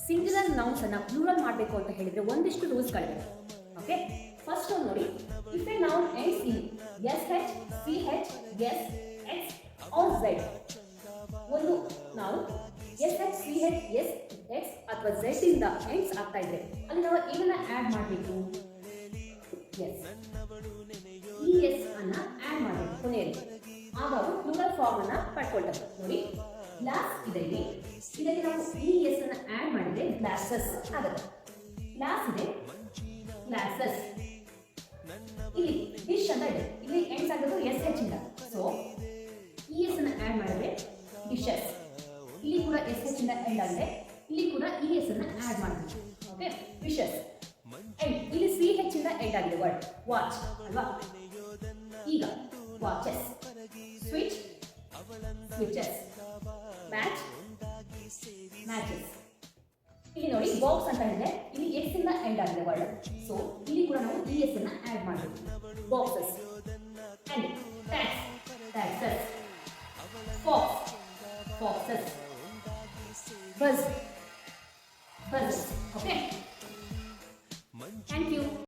Singular nouns ಅನ್ನ plural ಮಾಡಬೇಕು ಅಂತ ಹೇಳಿದ್ರೆ ಒಂದಿಷ್ಟು ರೂಲ್ಸ್ಗಳಿವೆ. ಓಕೆ, ಫಸ್ಟ್ ಒಂದು ನೋಡಿ, if a noun ends in S H, C H, S, X or Z, ಒಂದು ನಾವು S H, C H, S, X ಅಥವಾ ಝೆಡ್ ಇಂದ ಎಂಡ್ಸ್ ಆಗ್ತಾ ಇದ್ರೆ ಅಲ್ಲಿ ನಾವು ಏನನ್ನ ಆಡ್ ಮಾಡಬೇಕು? ಎಸ್, ಈ ಎಸ್ ಅನ್ನ ಆಡ್ ಮಾಡಬೇಕು ಕೊನೆಯಲ್ಲಿ, ಆಗ ಅವರು ಪ್ಲೂರಲ್ ಫಾರ್ಮ್ ಅನ್ನ ಪಡ್ಕೊಳ್ತಾರೆ. ನೋಡಿ, ಗ್ಲಾಸ್ ಇದೆ ಇಲ್ಲಿ, ಇದಕ್ಕೆ ನಾವು ಈ ಎಸ್ ಅನ್ನ ಆಡ್ ಮಾಡಿದ್ರೆ ಗ್ಲಾಸಸ್ ಆಗುತ್ತೆ. ಗ್ಲಾಸ್ ಇದೆ, ಗ್ಲಾಸಸ್. ಇಲ್ಲಿ ಡಿಶ್ ಅಂತ ಇದೆ, ಇಲ್ಲಿ ಎಂಡ್ಸ್ ಆಗೋದು ಎಸ್ ಹೆಚ್ ಇಂದ, ಸೊ ಈ ಎಸ್ ಅನ್ನ ಆಡ್ ಮಾಡಿದ್ರೆ ಡಿಶಸ್. ಇಲ್ಲಿ ಕೂಡ ಎಸ್ ಹೆಚ್ ಇಂದ ಎಂಡ್ ಆಗಿದೆ, ಇಲ್ಲಿ ಕೂಡ ಈ ಎಸ್ ಅನ್ನ ಆಡ್ ಮಾಡಬೇಕು. Okay, wishes. ಅಂಡ್ ಇಲ್ಲಿ ಸಿ ಹೆಚ್ ಇಂದ ಎಂಡ್ ಆಗಿದೆ ವರ್ಡ್ ವಾಚ್ ಅಲ್ವಾ? ಈಗ watches, switch, switches, match, matches. ಇಲ್ಲಿ ನೋಡಿ ಬಾಕ್ಸ್ ಅಂತ ಇದೆ, ಇಲ್ಲಿ ಎಸ್ ಇಂದ ಎಂಡ್ ಆಗಿದೆ ವರ್ಡ್, ಸೊ ಇಲ್ಲಿ ಕೂಡ ನಾವು ಈ ಎಸ್ ಅನ್ನ ಆಡ್ ಮಾಡಬೇಕು. Boxes. And tax, taxes. Fox, foxes. Bus, bus. Okay, thank you.